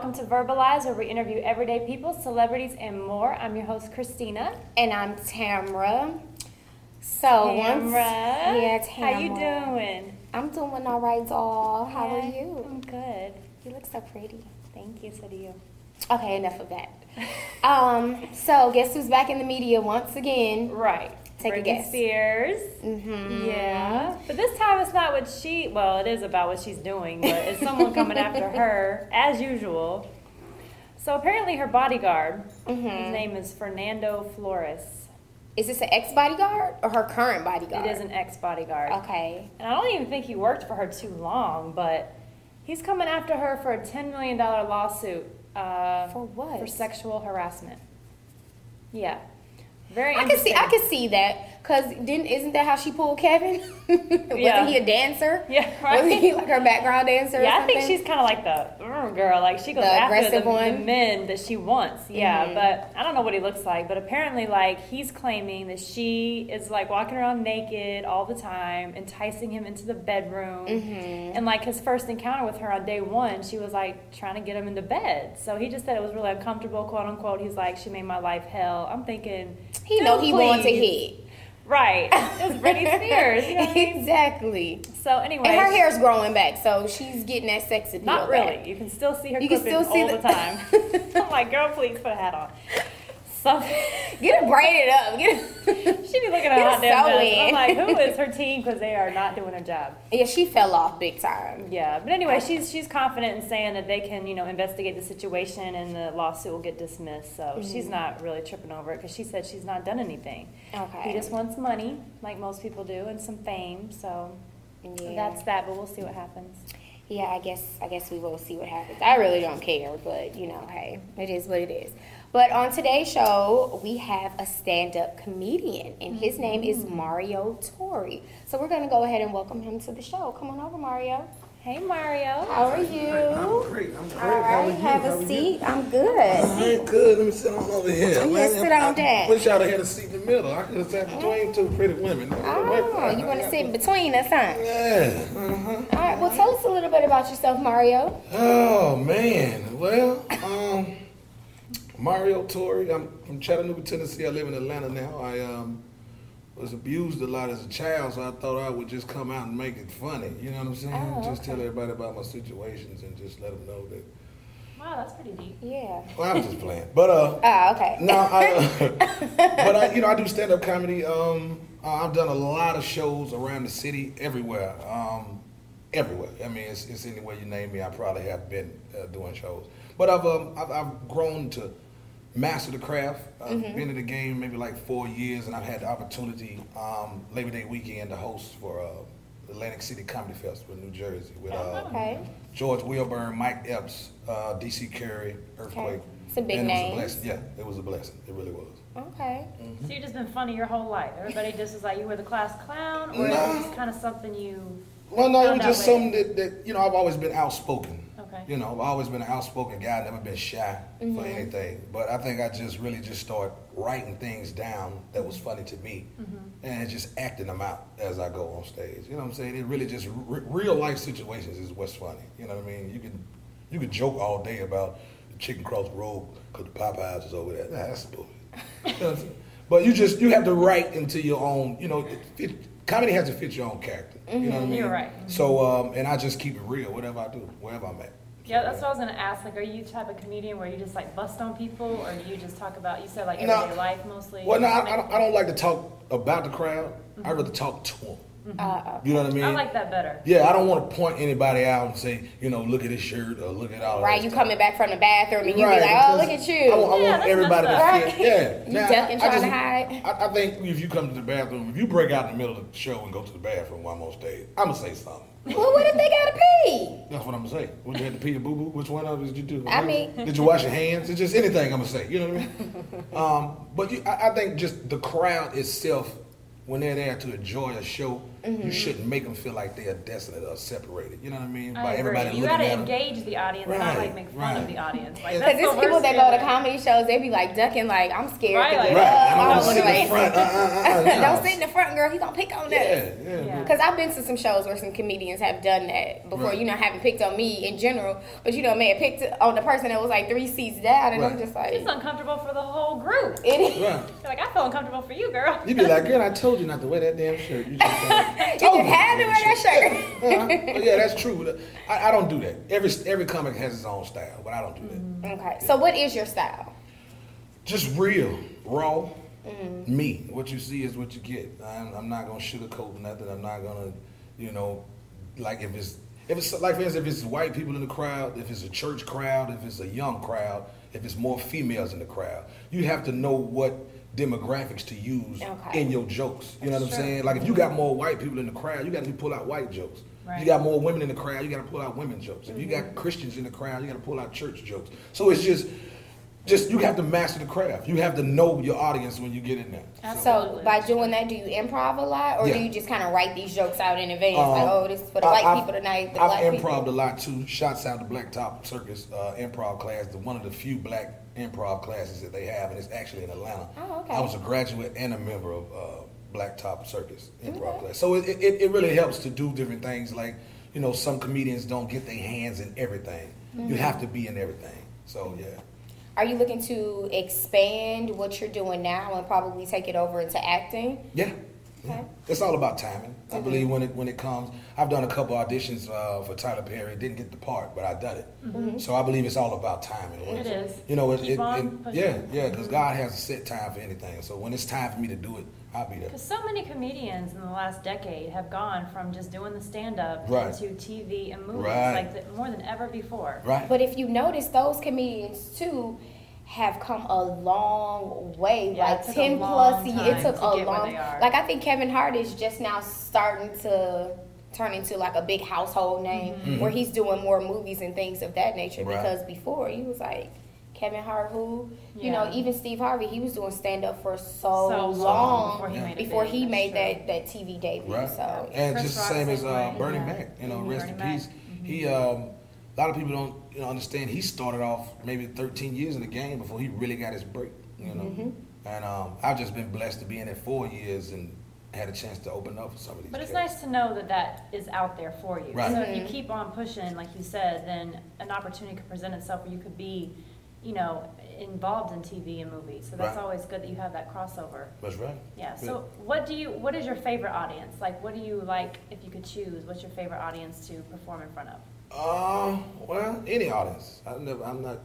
welcome to Verbalize, where we interview everyday people, celebrities, and more. I'm your host, Christina. And I'm Tamra. Tamra. Tamra. How you doing? I'm doing all right, doll. How are Yeah, you? I'm good. You look so pretty. Thank you, so do you. Okay, enough of that. So guess who's back in the media once again? Right. Take a guess. Spears. Mm-hmm. Yeah. But this time it's not what well, it is about what she's doing, but it's someone coming after her, as usual. So apparently her bodyguard, his name is Fernando Flores. Is this an ex-bodyguard or her current bodyguard? It is an ex-bodyguard. Okay. And I don't even think he worked for her too long, but he's coming after her for a $10 million lawsuit. For what? For sexual harassment. Yeah. Very I interesting. can see that, because isn't that how she pulled Kevin? Wasn't he a dancer? Yeah, right. Wasn't he like her background dancer? Yeah, or something? I think she's kind of like the girl. Like she goes The after aggressive the one? men that she wants. Yeah, but I don't know what he looks like. But apparently, like he's claiming that she is like walking around naked all the time, enticing him into the bedroom. And like his first encounter with her on day one, she was like trying to get him into bed. So he just said it was really uncomfortable, quote unquote. He's like, she made my life hell. I'm thinking, He know he wanted to please. hit. Right. It was Britney Spears. You know what I mean? Exactly. So anyway. And her hair's growing back, so she's getting that sex appeal Not really. back. You can still see her You can clippings still see all the time. I'm like, girl, please put a hat on. So Get her braided up. she be looking at Get hot damn sew mess. in. I'm like, who is her team? Because they are not doing their job. Yeah, she fell off big time. Yeah, but anyway, she's confident in saying that they can, investigate the situation and the lawsuit will get dismissed. So she's not really tripping over it because she said she's not done anything. Okay. He just wants money, like most people do, and some fame. So Yeah. that's that. But we'll see what happens. Yeah, I guess we will see what happens. I really don't care, but hey, it is what it is. But on today's show, we have a stand-up comedian, and his name is Mario Tory. So we're going to go ahead and welcome him to the show. Come on over, Mario. Hey, Mario. How are you? I'm great. All How are right, you? have How a are you? seat. I'm good. All right, good. Let me sit on over here. Yeah, sit on I down. wish I'd have had a seat in the middle. I could have sat between two pretty women. Oh, you want to sit in between us, huh? Yeah. All right, well, tell us a little bit about yourself, Mario. Oh, man. Well, Mario Tory. I'm from Chattanooga, Tennessee. I live in Atlanta now. I was abused a lot as a child, so I thought I would just come out and make it funny. You know what I'm saying? Oh, just okay. tell everybody about my situations and just let them know that. Wow, that's pretty deep. Yeah. Well, I'm just playing. But, Okay. no, I do stand-up comedy. I've done a lot of shows around the city, everywhere. Everywhere. I mean, it's anywhere you name me, I probably have been doing shows. But I've grown to master the craft. I've been in the game maybe like 4 years, and I've had the opportunity Labor Day weekend to host for the Atlantic City Comedy Festival in New Jersey with Okay. George Wilburn, Mike Epps, D.C. Curry, Earthquake. Some big and names. It was a blessing. Yeah, it was a blessing. It really was. Okay. So you've just been funny your whole life. Everybody just was like you were the class clown, or is No. it just kind of something you? Well, no, it found was out just later? something that I've always been outspoken. Okay. I've always been an outspoken guy, never been shy for anything. But I think I just really just started writing things down that was funny to me and just acting them out as I go on stage. You know what I'm saying? It really just real life situations is what's funny. You know what I mean? You can joke all day about the chicken cross the road because the Popeyes is over there. Nah, that's bullshit. You know what I'm saying? But you have to write into your own, comedy has to fit your own character. You know what I mean? You're right. So, and I just keep it real, whatever I do, wherever I'm at. Yeah, that's what I was gonna ask. Like, are you the type of comedian where you just like bust on people, or do you just talk about? You said like No. everyday life mostly. Well, no, I don't like to talk about the crowd. I'd rather talk to them. You know what I mean? I like that better. Yeah, I don't want to point anybody out and say, look at his shirt or look at all Right, that you stuff. coming back from the bathroom and you Right, be like, oh, because look at you. I want that's everybody to messed fit. Yeah. You Now, ducking, trying just- to hide. I think if you come to the bathroom, if you break out in the middle of the show and go to the bathroom while I'm on stage, I'm going to say something. Well, what if they gotta pee? That's what I'm going to say. Would you have to pee or boo-boo? Which one of it did you do? I mean- Did you wash your hands? It's just anything I'm going to say. You know what I mean? But I think just the crowd itself, when they're there to enjoy a show, You shouldn't make them feel like they are desolate or separated. You know what I mean? I agree. You gotta engage the audience, not like make fun of the audience. Like, because there's people that go to comedy shows, they be like ducking, like I'm scared. Right. I don't sit in the front. Don't sit in the front, girl. He gonna pick on us. Yeah. Because I've been to some shows where some comedians have done that before. You know, haven't picked on me in general, but you know, may have picked on the person that was like 3 seats down, and I'm just like, it's uncomfortable for the whole group. It is. You're like, I feel uncomfortable for you, girl. You be like, girl, I told you not to wear that damn shirt. You just had to wear that shirt. Yeah, that's true. I don't do that. Every comic has its own style, but I don't do that. Okay, so what is your style? Just real, raw, me. What you see is what you get. I'm not gonna sugarcoat nothing. I'm not gonna, you know, like if it's like, for instance, if it's white people in the crowd, if it's a church crowd, if it's a young crowd, if it's more females in the crowd, you have to know what demographics to use in your jokes. You know what I'm saying? Like if you got more white people in the crowd, you got to pull out white jokes. Right. You got more women in the crowd, you got to pull out women jokes. If you got Christians in the crowd, you got to pull out church jokes. So it's just you have to master the craft. You have to know your audience when you get in there. So by doing that, do you improv a lot, or do you just kind of write these jokes out in advance? Like, oh, this is for the white people tonight. I've improv a lot too. Shouts out to Blacktop Circus improv class, one of the few black improv classes that they have, and it's actually in Atlanta. Oh, okay. I was a graduate and a member of Blacktop Circus improv class. So it really helps to do different things. Like, you know, some comedians don't get their hands in everything. You have to be in everything. So yeah. Are you looking to expand what you're doing now and probably take it over into acting? Yeah. Okay. It's all about timing. I believe when it comes, I've done a couple auditions for Tyler Perry. Didn't get the part, but I done it. So I believe it's all about timing. It is. You know, because God has a set time for anything. So when it's time for me to do it, I'll be there. Because so many comedians in the last decade have gone from just doing the stand-up into TV and movies, like more than ever before. Right. But if you notice, those comedians too have come a long way. Like 10 plus years. It took a long. Like I think Kevin Hart is just now starting to turn into like a big household name, where he's doing more movies and things of that nature. Because before he was like, Kevin Hart, you know, even Steve Harvey, he was doing stand up for so long before he made that TV debut. Right. So and Chris just the same as Bernie Mac, you know, rest in peace. He a lot of people don't understand. He started off maybe 13 years in the game before he really got his break. You know, and I've just been blessed to be in it 4 years and had a chance to open up for some of these. But it's nice to know that is out there for you. Right. So if you keep on pushing, like you said, then an opportunity could present itself where you could be, you know, involved in TV and movies. So that's always good that you have that crossover. That's right. Yeah. So what is your favorite audience? Like, what do you like if you could choose? What's your favorite audience to perform in front of? Well, any audience. I'm not.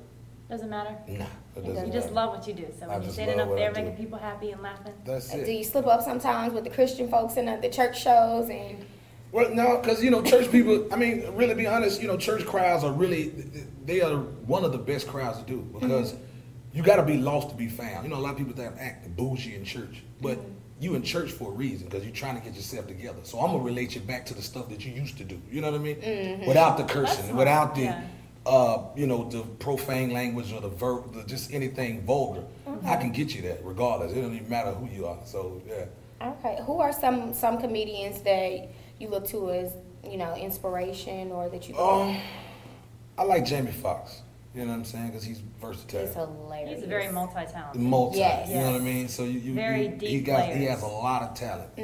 Doesn't matter? Nah, it doesn't. You just love what you do. So when you're standing up there making people happy and laughing. That's it. Do you slip up sometimes with the Christian folks and the church shows and? Well, no, because, church people, I mean, really be honest, church crowds are they are one of the best crowds to do, because you got to be lost to be found. A lot of people that act bougie in church, but you in church for a reason, because you're trying to get yourself together. So I'm going to relate you back to the stuff that you used to do. You know what I mean? Without the cursing, without the, the profane language or the just anything vulgar. I can get you that regardless. It don't even matter who you are. So, yeah. Okay. Who are some comedians that you look to as, inspiration, or that you... I like Jamie Foxx. You know what I'm saying? Because he's versatile. He's hilarious. He's very multi-talented. Yes. You know what I mean? So very deep he has a lot of talent.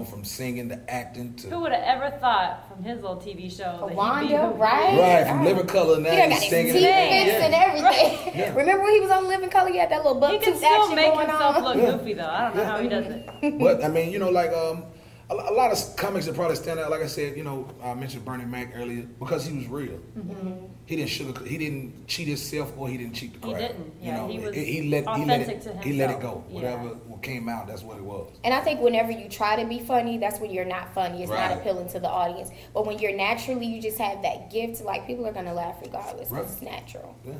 From singing to acting to... Who would have ever thought from his little TV show that Wanda, right? Right, from Living Color, now he's singing. He got his teeth and everything. Yeah. Remember when he was on Living Color? He had that little buck tooth action going on. He can still make himself look goofy, though. I don't know how he does it. But, I mean, a lot of comics that probably stand out, like I said, I mentioned Bernie Mac earlier, because he was real. He didn't cheat himself, or he didn't cheat the crowd. He didn't. Yeah, he was authentic to himself. He let it go. Whatever came out, that's what it was. And I think whenever you try to be funny, that's when you're not funny. It's not appealing to the audience. But when you're naturally, you just have that gift. Like, people are gonna laugh regardless, because it's natural. Yeah.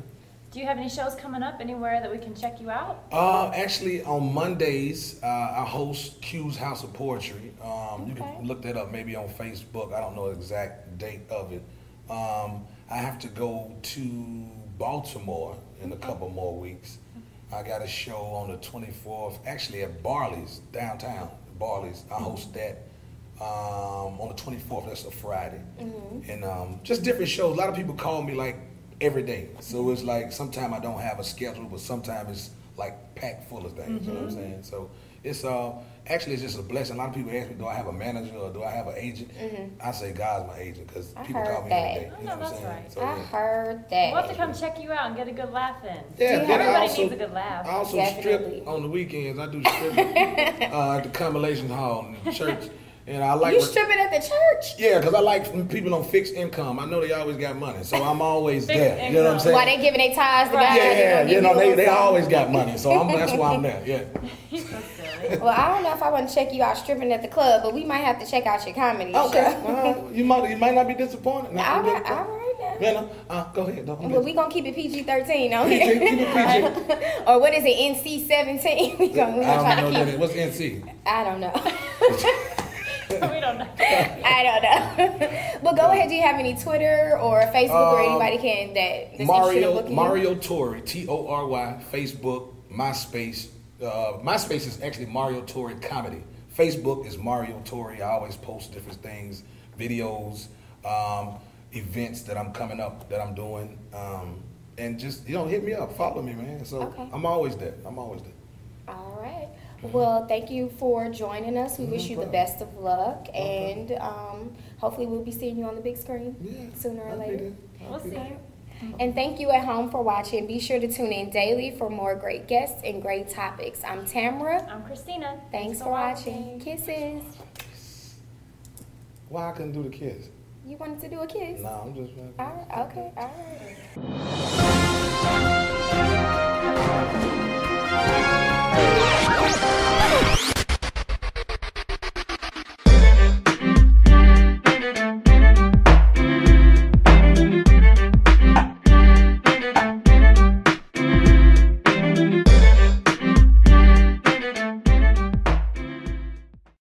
Do you have any shows coming up anywhere that we can check you out? Actually, on Mondays, I host Q's House of Poetry. You can look that up maybe on Facebook. I don't know the exact date of it. I have to go to Baltimore in a couple more weeks. I got a show on the 24th, actually at Barley's, downtown. Barley's. I host that on the 24th. That's a Friday. And just different shows. A lot of people call me like every day. So it's like sometimes I don't have a schedule, but sometimes it's like packed full of things. You know what I'm saying? So it's actually it's just a blessing. A lot of people ask me, do I have a manager or do I have an agent? I say God's my agent because people call me every day. You know what I'm saying? Right. So, I heard that. We'll have to come check you out and get a good laugh in. Yeah, everybody needs a good laugh. I also strip on the weekends. I do stripping at the Convalescence Hall in the church. And I like you stripping at the church? Yeah, because I like people on fixed income. I know they always got money, so I'm always there. You know what I'm saying? Why they giving their tithes to God? Yeah, you know, they always got money, so that's why I'm there. Yeah. Well, I don't know if I want to check you out stripping at the club, but we might have to check out your comedy. Okay. Show. You might not be disappointed. All right now. Yeah, go ahead. But we gonna keep it PG-13 on here. Keep it PG. Or what is it, NC-17? We gonna try to keep it. What's NC? I don't know. We don't know. I don't know. But go ahead. Do you have any Twitter or Facebook or anybody that's interested in looking Mario Tory, Tory, Facebook, MySpace. MySpace is actually Mario Tory Comedy. Facebook is Mario Tory. I always post different things, videos, events that I'm coming up, that I'm doing, and just hit me up, follow me, man. So okay. I'm always there. All right. Well, thank you for joining us. We wish you the best of luck, and hopefully we'll be seeing you on the big screen sooner or later. We'll see you. And thank you at home for watching. Be sure to tune in daily for more great guests and great topics. I'm Tamara. I'm Christina. Thanks for watching. Kisses. Why I couldn't do the kiss? You wanted to do a kiss? No, I'm just... All right, okay, all right.